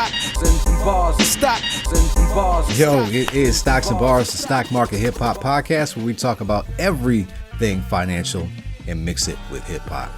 stocks and some bars, stocks and some bars. Yo, it is Stocks and Bars, the Stock Market Hip Hop Podcast, where we talk about everything financial and mix it with hip hop.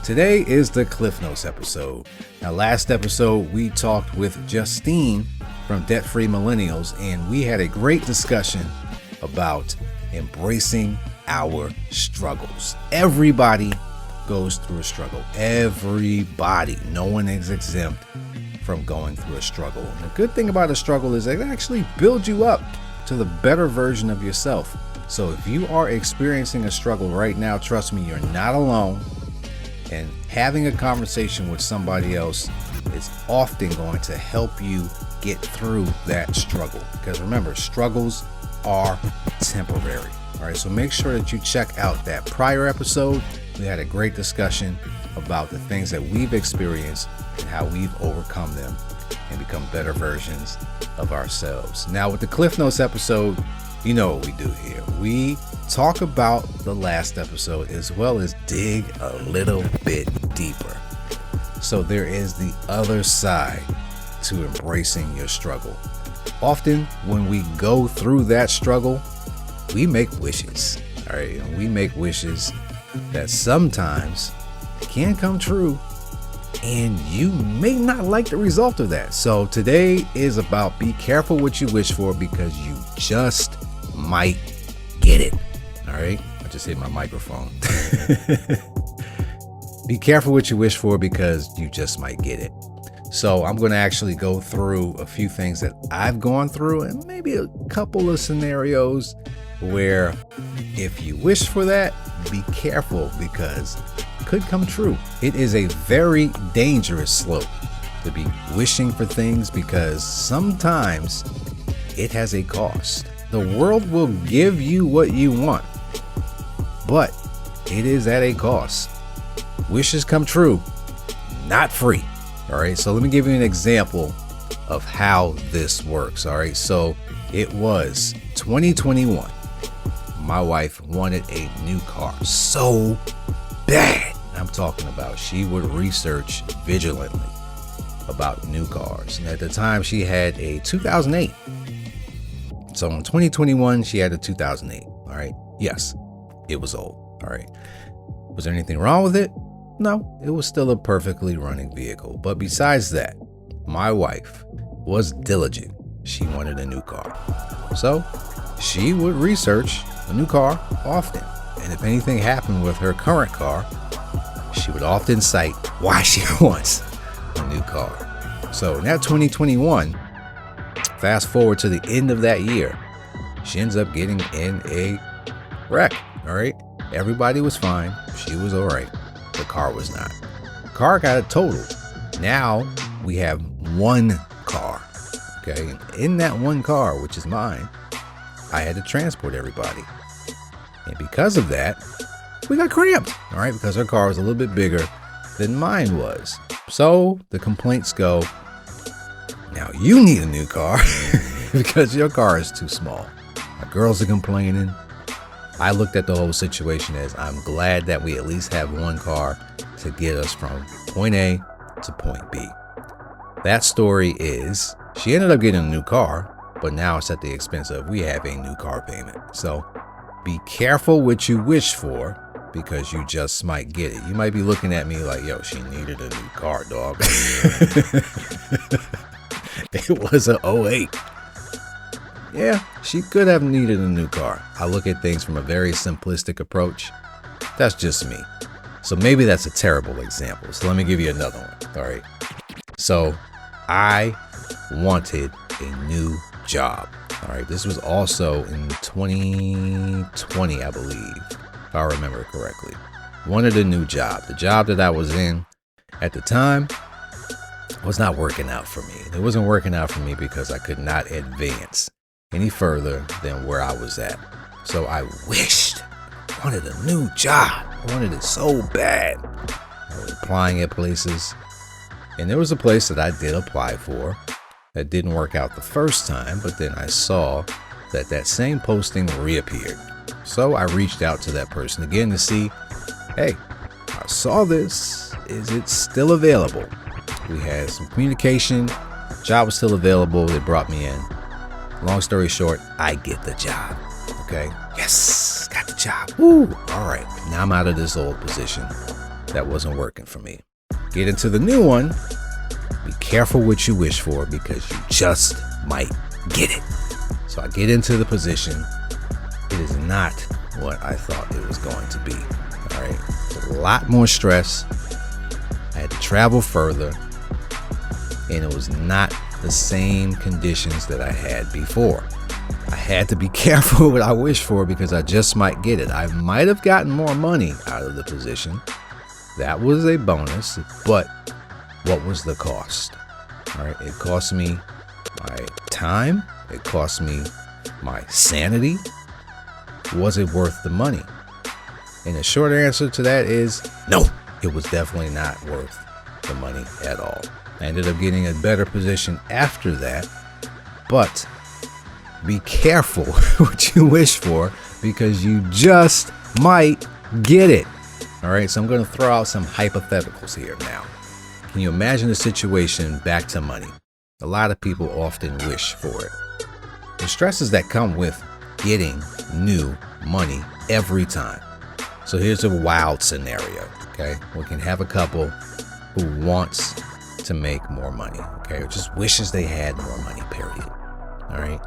Today is the Cliff Notes episode. Now, last episode, we talked with Justine from Debt Free Millennials, and we had a great discussion about embracing our struggles. Everybody goes through a struggle. Everybody. No one is exempt from going through a struggle. And the good thing about a struggle is it actually builds you up to the better version of yourself. So if you are experiencing a struggle right now, trust me, you're not alone. And having a conversation with somebody else is often going to help you get through that struggle. Because remember, struggles are temporary. All right, so make sure that you check out that prior episode. We had a great discussion about the things that we've experienced and how we've overcome them and become better versions of ourselves. Now, with the Cliff Notes episode, you know what we do here. We talk about the last episode as well as dig a little bit deeper. So there is the other side to embracing your struggle. Often when we go through that struggle, we make wishes. All right, and we make wishes that sometimes can come true, and you may not like the result of that. So today is about be careful what you wish for, because you just might get it. All right, I just hit my microphone. Be careful what you wish for, because you just might get it. So I'm going to actually go through a few things that I've gone through and maybe a couple of scenarios where if you wish for that, be careful, because it could come true. It is a very dangerous slope to be wishing for things, because sometimes it has a cost. The world will give you what you want, but it is at a cost. Wishes come true, not free. All right, so let me give you an example of how this works. All right, so it was 2021. My wife wanted a new car so bad. I'm talking about she would research vigilantly about new cars. And at the time, she had a 2008. So in 2021, she had a 2008. All right. Yes, it was old. All right. Was there anything wrong with it? No, it was still a perfectly running vehicle. But besides that, my wife was diligent. She wanted a new car. So she would research a new car often. And if anything happened with her current car, she would often cite why she wants a new car. So now 2021, fast forward to the end of that year, she ends up getting in a wreck. All right. Everybody was fine. She was all right. The car was not. The car got totaled. Now we have one car. Okay. And in that one car, which is mine, I had to transport everybody. And because of that, we got cramped. All right. Because her car was a little bit bigger than mine was. So the complaints go, now you need a new car because your car is too small. My girls are complaining. I looked at the whole situation as I'm glad that we at least have one car to get us from point A to point B. That story is she ended up getting a new car, but now it's at the expense of we have a new car payment. So be careful what you wish for, because you just might get it. You might be looking at me like, yo, she needed a new car, dog. It was a 08. Yeah, she could have needed a new car. I look at things from a very simplistic approach. That's just me. So maybe that's a terrible example. So let me give you another one. All right. So I wanted a new job. All right. This was also in 2020, I believe, if I remember correctly. Wanted a new job. The job that I was in at the time was not working out for me. It wasn't working out for me because I could not advance any further than where I was at. So I wanted a new job. I wanted it so bad. I was applying at places, and there was a place that I did apply for that didn't work out the first time, but then I saw that that same posting reappeared. So I reached out to that person again to see, hey, I saw this. Is it still available? We had some communication, Job was still available. They brought me in. Long story short, I get the job. Okay. Yes, got the job. Woo. All right. Now I'm out of this old position that wasn't working for me. Get into the new one. Be careful what you wish for because you just might get it. So I get into the position. It is not what I thought it was going to be. All right. It's a lot more stress. I had to travel further, and it was not the same conditions that I had before. I had to be careful what I wish for because I just might get it. I might have gotten more money out of the position. That was a bonus, but what was the cost? All right, it cost me my time. It cost me my sanity. Was it worth the money? And the short answer to that is no, it was definitely not worth the money at all. I ended up getting a better position after that, but be careful what you wish for because you just might get it. All right, so I'm going to throw out some hypotheticals here now. Can you imagine a situation back to money? A lot of people often wish for it. The stresses that come with getting new money every time. So here's a wild scenario, okay? We can have a couple who wants to make more money, okay? Or just wishes they had more money, period. All right?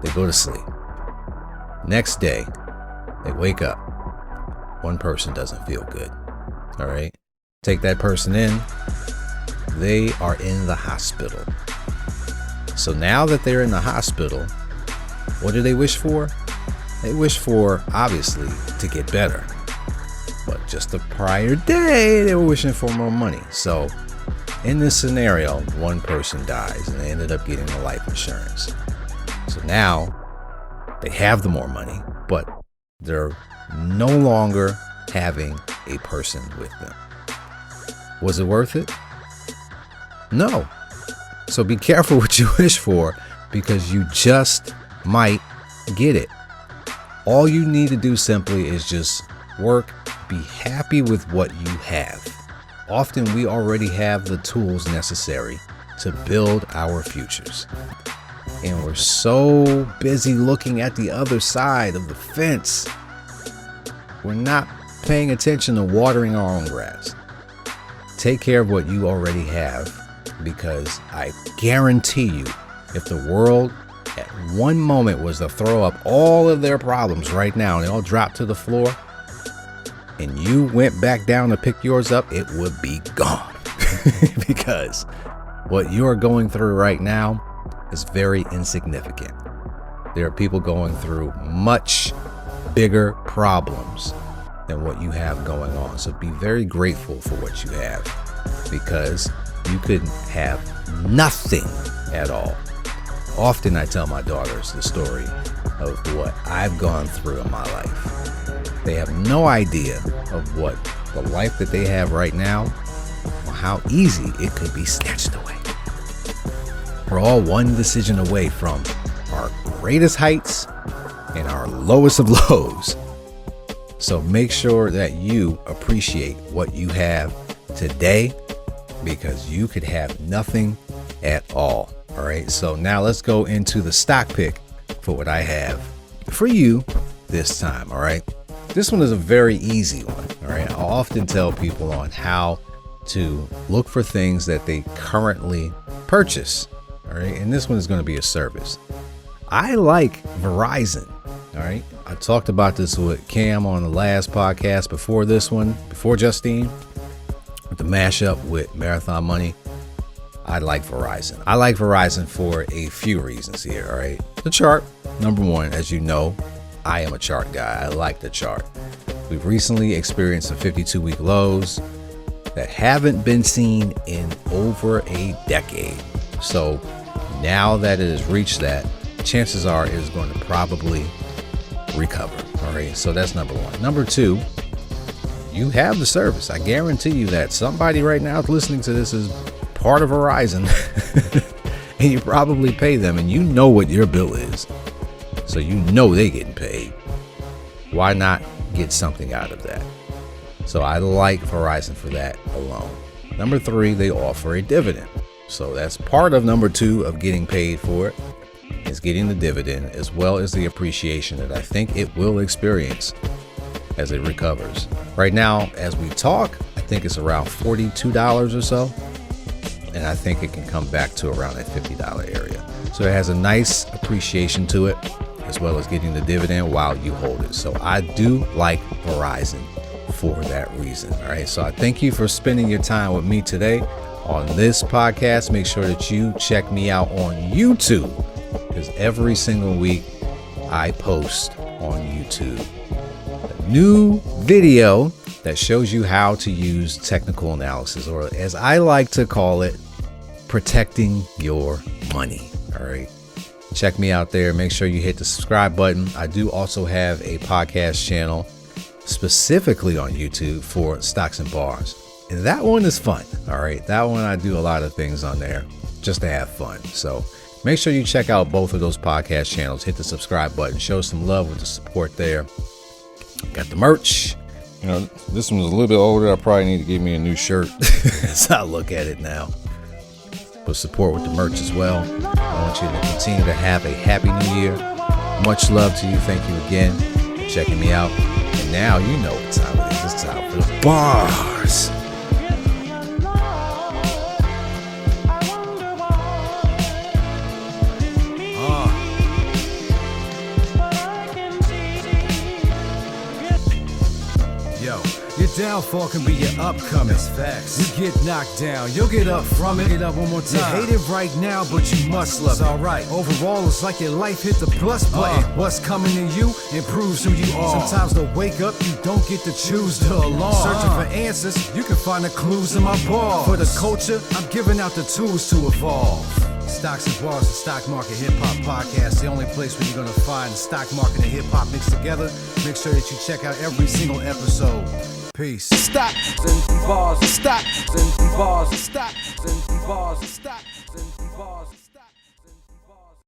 They go to sleep. Next day, they wake up. One person doesn't feel good, all right? Take that person in. They are in the hospital. So now that they're in the hospital, what do they wish for? They wish for, obviously, to get better. But just the prior day, they were wishing for more money. So in this scenario, one person dies and they ended up getting the life insurance. So now they have the more money, but they're no longer having a person with them. Was it worth it? No. So be careful what you wish for because you just might get it. All you need to do simply is just work, be happy with what you have. Often we already have the tools necessary to build our futures. And we're so busy looking at the other side of the fence. We're not paying attention to watering our own grass. Take care of what you already have because I guarantee you, if the world at one moment was to throw up all of their problems right now and they all dropped to the floor and you went back down to pick yours up, it would be gone. Because what you're going through right now is very insignificant. There are people going through much bigger problems than what you have going on. So be very grateful for what you have because you could have nothing at all. Often I tell my daughters the story of what I've gone through in my life. They have no idea of what the life that they have right now or how easy it could be snatched away. We're all one decision away from our greatest heights and our lowest of lows. So make sure that you appreciate what you have today because you could have nothing at all. All right. So now let's go into the stock pick for what I have for you this time. All right. This one is a very easy one. All right. I'll often tell people on how to look for things that they currently purchase. All right. And this one is going to be a service. I like Verizon. All right. I talked about this with Cam on the last podcast before this one, before Justine, with the mashup with Marathon Money. I like Verizon. I like Verizon for a few reasons here. All right. The chart, number one, as you know, I am a chart guy. I like the chart. We've recently experienced some 52-week lows that haven't been seen in over a decade. So now that it has reached that, chances are it is going to probably recover. All right. So that's number one. Number two, you have the service. I guarantee you that somebody right now listening to this is part of Verizon and you probably pay them and you know what your bill is. So you know they're getting paid. Why not get something out of that? So I like Verizon for that alone. Number three, they offer a dividend. So that's part of number 2 of getting paid for it, is getting the dividend as well as the appreciation that I think it will experience as it recovers. Right now, as we talk, I think it's around $42 or so. And I think it can come back to around that $50 area. So it has a nice appreciation to it, as well as getting the dividend while you hold it. So I do like Verizon for that reason. All right. So I thank you for spending your time with me today on this podcast. Make sure that you check me out on YouTube, because every single week I post on YouTube a new video that shows you how to use technical analysis, or as I like to call it, protecting your money. All right. Check me out there. Make sure you hit the subscribe button. I do also have a podcast channel specifically on YouTube for stocks and bars. And that one is fun. All right. That one, I do a lot of things on there just to have fun. So make sure you check out both of those podcast channels. Hit the subscribe button. Show some love with the support there. Got the merch. You know, this one's a little bit older. I probably need to give me a new shirt as I look at it now. But support with the merch as well. I want you to continue to have a happy new year. Much love to you. Thank you again for checking me out. And now you know what time it is. It's time for the bars. Your downfall can be your upcoming. Facts. You get knocked down, you'll get up from it. Get up one more time. You hate it right now, but you must love it. It's alright. Overall, it's like your life hit the plus button. What's coming to you improves who you are. Sometimes to wake up, you don't get to choose the alarm. Searching for answers, you can find the clues in my bars. For the culture, I'm giving out the tools to evolve. Stocks and Bars, the Stock Market Hip Hop Podcast, the only place where you're going to find the stock market and hip hop mixed together. Make sure that you check out every single episode. Peace. Stocks and bars, stocks and bars, stocks and bars, stocks and bars.